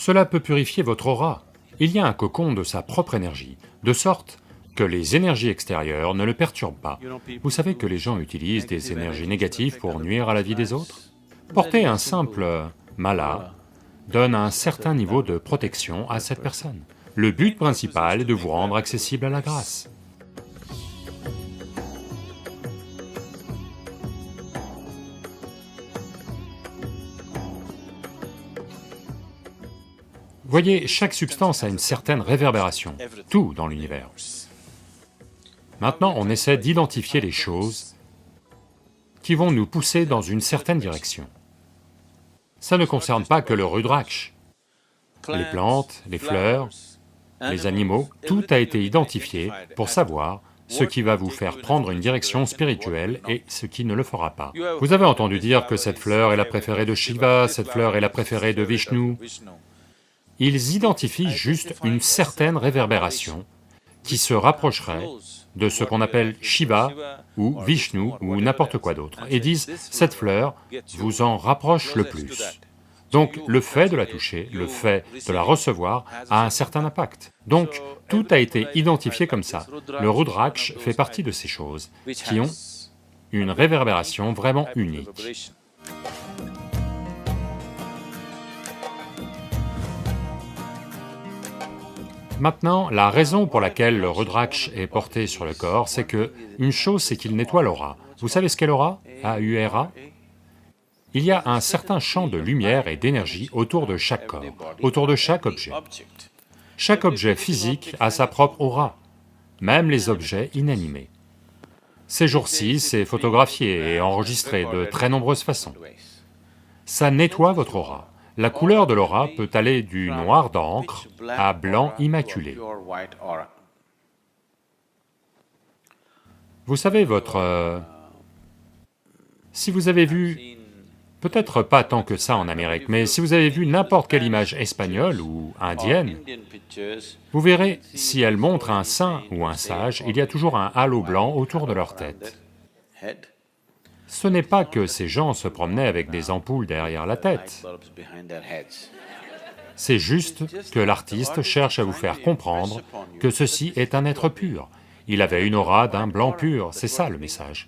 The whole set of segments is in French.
Cela peut purifier votre aura. Il y a un cocon de sa propre énergie, de sorte que les énergies extérieures ne le perturbent pas. Vous savez que les gens utilisent des énergies négatives pour nuire à la vie des autres? Porter un simple mala donne un certain niveau de protection à cette personne. Le but principal est de vous rendre accessible à la grâce. Voyez, chaque substance a une certaine réverbération, tout dans l'univers. Maintenant, on essaie d'identifier les choses qui vont nous pousser dans une certaine direction. Ça ne concerne pas que le Rudraksh. Les plantes, les fleurs, les animaux, tout a été identifié pour savoir ce qui va vous faire prendre une direction spirituelle et ce qui ne le fera pas. Vous avez entendu dire que cette fleur est la préférée de Shiva, cette fleur est la préférée de Vishnu. Ils identifient juste une certaine réverbération qui se rapprocherait de ce qu'on appelle Shiva ou Vishnu ou n'importe quoi d'autre, et disent « cette fleur vous en rapproche le plus ». Donc le fait de la toucher, le fait de la recevoir a un certain impact. Donc tout a été identifié comme ça. Le Rudraksh fait partie de ces choses qui ont une réverbération vraiment unique. Maintenant, la raison pour laquelle le Rudraksh est porté sur le corps, c'est que, une chose c'est qu'il nettoie l'aura. Vous savez ce qu'est l'aura? A-U-R-A? Il y a un certain champ de lumière et d'énergie autour de chaque corps, autour de chaque objet. Chaque objet physique a sa propre aura, même les objets inanimés. Ces jours-ci, c'est photographié et enregistré de très nombreuses façons. Ça nettoie votre aura. La couleur de l'aura peut aller du noir d'encre à blanc immaculé. Vous savez, si vous avez vu, peut-être pas tant que ça en Amérique, mais si vous avez vu n'importe quelle image espagnole ou indienne, vous verrez, si elle montre un saint ou un sage, il y a toujours un halo blanc autour de leur tête. Ce n'est pas que ces gens se promenaient avec des ampoules derrière la tête. C'est juste que l'artiste cherche à vous faire comprendre que ceci est un être pur. Il avait une aura d'un blanc pur, c'est ça le message.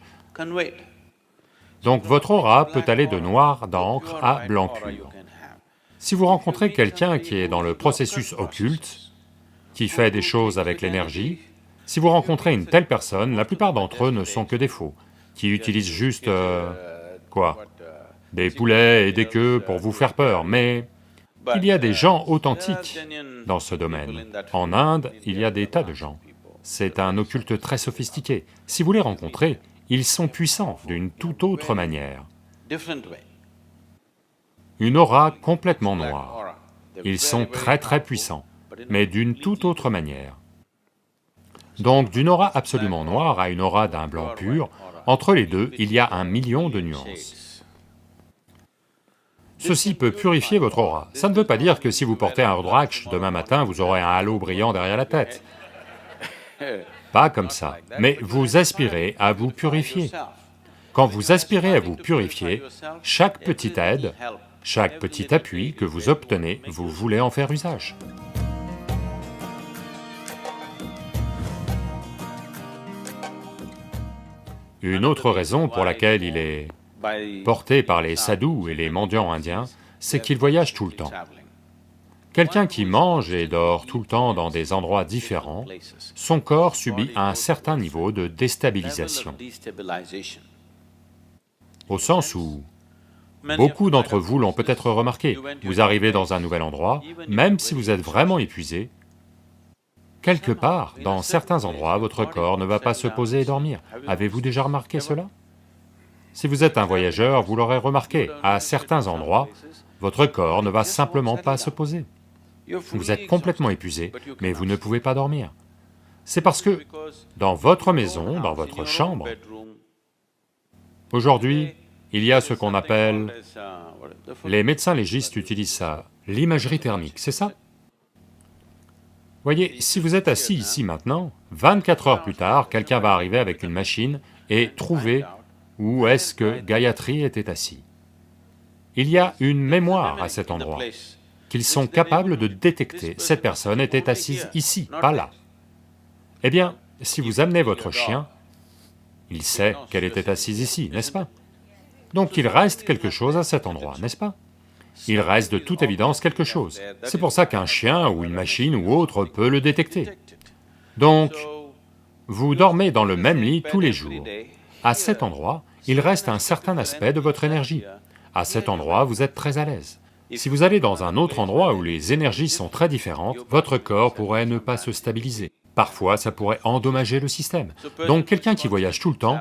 Donc votre aura peut aller de noir d'encre à blanc pur. Si vous rencontrez quelqu'un qui est dans le processus occulte, qui fait des choses avec l'énergie, si vous rencontrez une telle personne, la plupart d'entre eux ne sont que des faux, qui utilisent juste, quoi? Des poulets et des queues pour vous faire peur, mais il y a des gens authentiques dans ce domaine. En Inde, il y a des tas de gens. C'est un occulte très sophistiqué. Si vous les rencontrez, ils sont puissants d'une toute autre manière. Une aura complètement noire. Ils sont très puissants, mais d'une toute autre manière. Donc d'une aura absolument noire à une aura d'un blanc pur, entre les deux, il y a 1 million de nuances. Ceci peut purifier votre aura. Ça ne veut pas dire que si vous portez un Rudraksh, demain matin vous aurez un halo brillant derrière la tête. Pas comme ça, mais vous aspirez à vous purifier. Quand vous aspirez à vous purifier, chaque petite aide, chaque petit appui que vous obtenez, vous voulez en faire usage. Une autre raison pour laquelle il est porté par les sadhus et les mendiants indiens, c'est qu'ils voyagent tout le temps. Quelqu'un qui mange et dort tout le temps dans des endroits différents, son corps subit un certain niveau de déstabilisation. Au sens où, beaucoup d'entre vous l'ont peut-être remarqué, vous arrivez dans un nouvel endroit, même si vous êtes vraiment épuisé, quelque part, dans certains endroits, votre corps ne va pas se poser et dormir. Avez-vous déjà remarqué cela? Si vous êtes un voyageur, vous l'aurez remarqué, à certains endroits, votre corps ne va simplement pas se poser. Vous êtes complètement épuisé, mais vous ne pouvez pas dormir. C'est parce que, dans votre maison, dans votre chambre, aujourd'hui, il y a ce qu'on appelle, les médecins légistes utilisent ça, l'imagerie thermique, c'est ça? Voyez, si vous êtes assis ici maintenant, 24 heures plus tard, quelqu'un va arriver avec une machine et trouver où est-ce que Gayatri était assis. Il y a une mémoire à cet endroit. qu'ils sont capables de détecter cette personne était assise ici, pas là. Eh bien, si vous amenez votre chien, il sait qu'elle était assise ici, n'est-ce pas? Donc il reste quelque chose à cet endroit, n'est-ce pas? Il reste de toute évidence quelque chose. C'est pour ça qu'un chien ou une machine ou autre peut le détecter. Donc, vous dormez dans le même lit tous les jours. À cet endroit, il reste un certain aspect de votre énergie. À cet endroit, vous êtes très à l'aise. Si vous allez dans un autre endroit où les énergies sont très différentes, votre corps pourrait ne pas se stabiliser. Parfois, ça pourrait endommager le système. Donc quelqu'un qui voyage tout le temps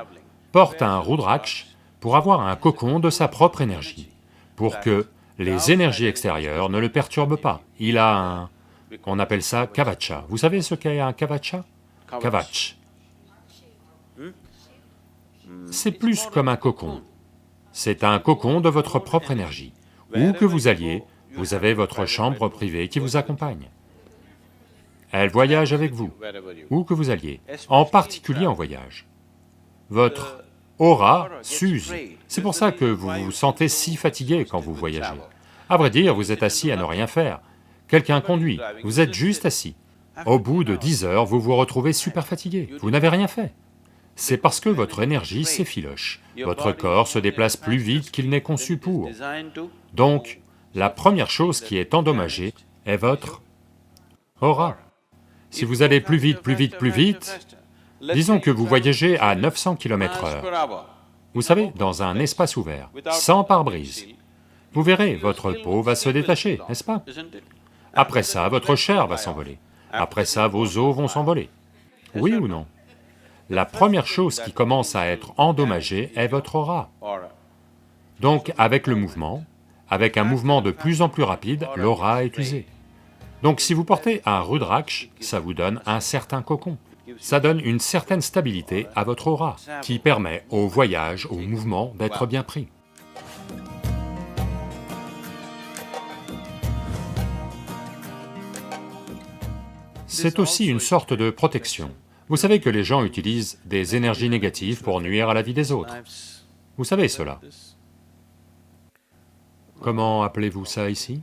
porte un Rudraksh pour avoir un cocon de sa propre énergie, pour que les énergies extérieures ne le perturbent pas. Il a un... on appelle ça Kavacha. Vous savez ce qu'est un Kavacha? Kavach. C'est plus comme un cocon. C'est un cocon de votre propre énergie. Où que vous alliez, vous avez votre chambre privée qui vous accompagne. Elle voyage avec vous, où que vous alliez, en particulier en voyage. Votre aura s'use, c'est pour ça que vous vous sentez si fatigué quand vous voyagez. À vrai dire, vous êtes assis à ne rien faire, quelqu'un conduit, vous êtes juste assis. Au bout de 10 heures, vous vous retrouvez super fatigué, vous n'avez rien fait. C'est parce que votre énergie s'effiloche, votre corps se déplace plus vite qu'il n'est conçu pour. Donc, la première chose qui est endommagée est votre aura. Si vous allez plus vite, plus vite, plus vite, disons que vous voyagez à 900 km/h, vous savez, dans un espace ouvert, sans pare-brise, vous verrez, votre peau va se détacher, n'est-ce pas? Après ça, votre chair va s'envoler, après ça, vos os vont s'envoler. Oui ou non? La première chose qui commence à être endommagée est votre aura. Donc, avec le mouvement, avec un mouvement de plus en plus rapide, l'aura est usée. Donc si vous portez un Rudraksh, ça vous donne un certain cocon. Ça donne une certaine stabilité à votre aura, qui permet au voyage, au mouvement d'être bien pris. C'est aussi une sorte de protection. Vous savez que les gens utilisent des énergies négatives pour nuire à la vie des autres. Vous savez cela. Comment appelez-vous ça ici?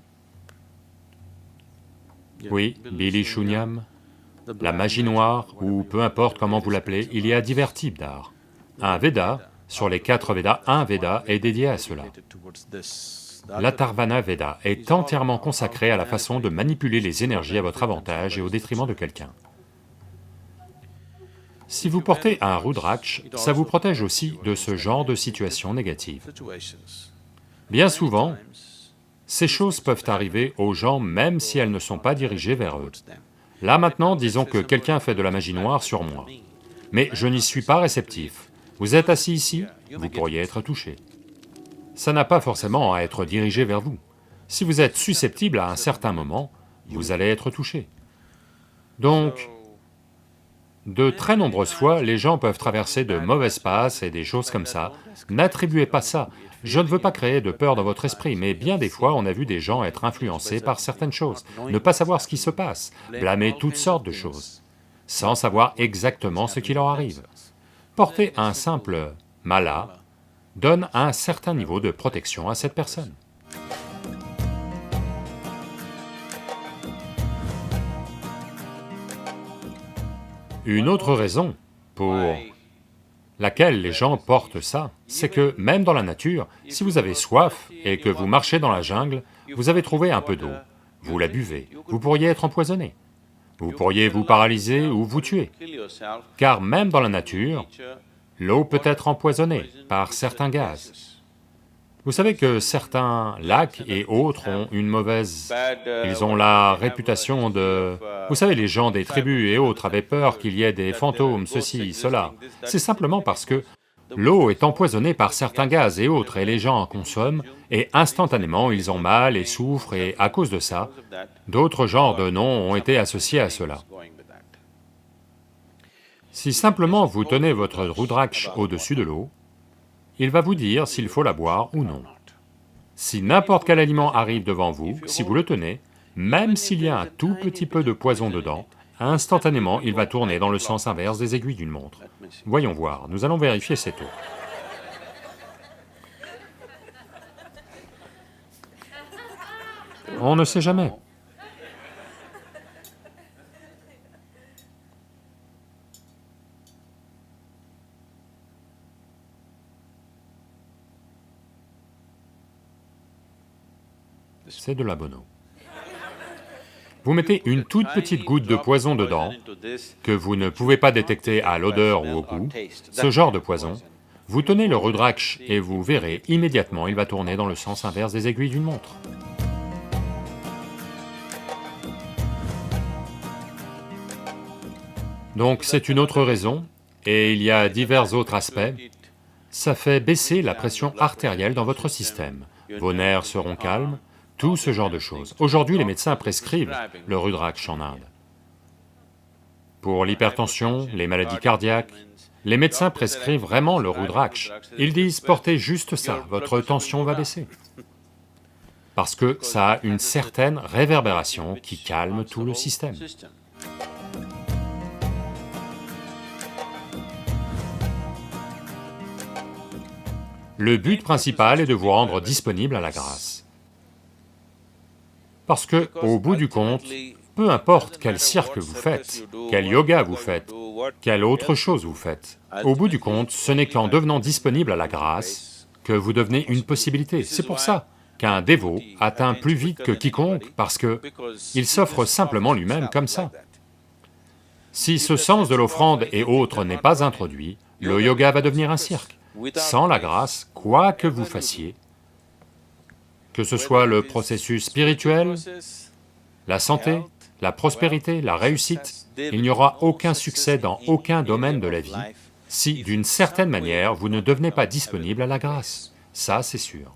Oui, Billy Shunyam, la magie noire, ou peu importe comment vous l'appelez, il y a divers types d'art. Un Veda, sur les 4 Védas, un Veda est dédié à cela. L'Atharvana Veda est entièrement consacré à la façon de manipuler les énergies à votre avantage et au détriment de quelqu'un. Si vous portez un Rudraksh, ça vous protège aussi de ce genre de situations négatives. Bien souvent, ces choses peuvent arriver aux gens même si elles ne sont pas dirigées vers eux. Là maintenant, disons que quelqu'un fait de la magie noire sur moi, mais je n'y suis pas réceptif. Vous êtes assis ici, vous pourriez être touché. Ça n'a pas forcément à être dirigé vers vous. Si vous êtes susceptible à un certain moment, vous allez être touché. Donc, de très nombreuses fois, les gens peuvent traverser de mauvaises passes et des choses comme ça. N'attribuez pas ça. Je ne veux pas créer de peur dans votre esprit, mais bien des fois, on a vu des gens être influencés par certaines choses, ne pas savoir ce qui se passe, blâmer toutes sortes de choses, sans savoir exactement ce qui leur arrive. Porter un simple mala donne un certain niveau de protection à cette personne. Une autre raison pour laquelle les gens portent ça, c'est que même dans la nature, si vous avez soif et que vous marchez dans la jungle, vous avez trouvé un peu d'eau, vous la buvez, vous pourriez être empoisonné, vous pourriez vous paralyser ou vous tuer, car même dans la nature, l'eau peut être empoisonnée par certains gaz. Vous savez que certains lacs et autres ont une mauvaise... ils ont la réputation de... Vous savez, les gens des tribus et autres avaient peur qu'il y ait des fantômes, ceci, cela. C'est simplement parce que l'eau est empoisonnée par certains gaz et autres, et les gens en consomment, et instantanément ils ont mal et souffrent, et à cause de ça, d'autres genres de noms ont été associés à cela. Si simplement vous tenez votre Rudraksh au-dessus de l'eau, il va vous dire s'il faut la boire ou non. Si n'importe quel aliment arrive devant vous, si vous le tenez, même s'il y a un tout petit peu de poison dedans, instantanément il va tourner dans le sens inverse des aiguilles d'une montre. Voyons voir, nous allons vérifier cette eau. On ne sait jamais. C'est de la bonne eau. Vous mettez une toute petite goutte de poison dedans, que vous ne pouvez pas détecter à l'odeur ou au goût, ce genre de poison, vous tenez le Rudraksh et vous verrez, immédiatement, il va tourner dans le sens inverse des aiguilles d'une montre. Donc c'est une autre raison, et il y a divers autres aspects. Ça fait baisser la pression artérielle dans votre système, vos nerfs seront calmes, tout ce genre de choses. Aujourd'hui, les médecins prescrivent le Rudraksh en Inde. Pour l'hypertension, les maladies cardiaques, les médecins prescrivent vraiment le Rudraksh. Ils disent, portez juste ça, votre tension va baisser. Parce que ça a une certaine réverbération qui calme tout le système. Le but principal est de vous rendre disponible à la grâce. Parce que, au bout du compte, peu importe quel cirque vous faites, quel yoga vous faites, quelle autre chose vous faites, au bout du compte, ce n'est qu'en devenant disponible à la grâce que vous devenez une possibilité. C'est pour ça qu'un dévot atteint plus vite que quiconque, parce que il s'offre simplement lui-même comme ça. Si ce sens de l'offrande et autres n'est pas introduit, le yoga va devenir un cirque. Sans la grâce, quoi que vous fassiez, que ce soit le processus spirituel, la santé, la prospérité, la réussite, il n'y aura aucun succès dans aucun domaine de la vie si, d'une certaine manière, vous ne devenez pas disponible à la grâce, ça c'est sûr.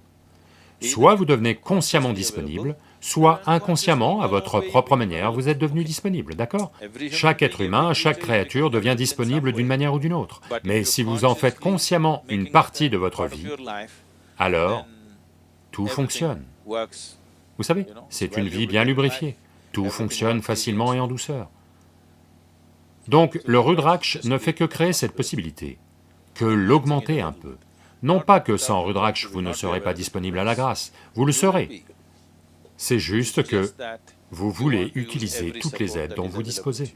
Soit vous devenez consciemment disponible, soit inconsciemment, à votre propre manière, vous êtes devenu disponible, d'accord? Chaque être humain, chaque créature devient disponible d'une manière ou d'une autre, mais si vous en faites consciemment une partie de votre vie, alors tout fonctionne. Vous savez, c'est une vie bien lubrifiée, tout fonctionne facilement et en douceur. Donc le Rudraksh ne fait que créer cette possibilité, que l'augmenter un peu. Non pas que sans Rudraksh vous ne serez pas disponible à la grâce, vous le serez. C'est juste que vous voulez utiliser toutes les aides dont vous disposez.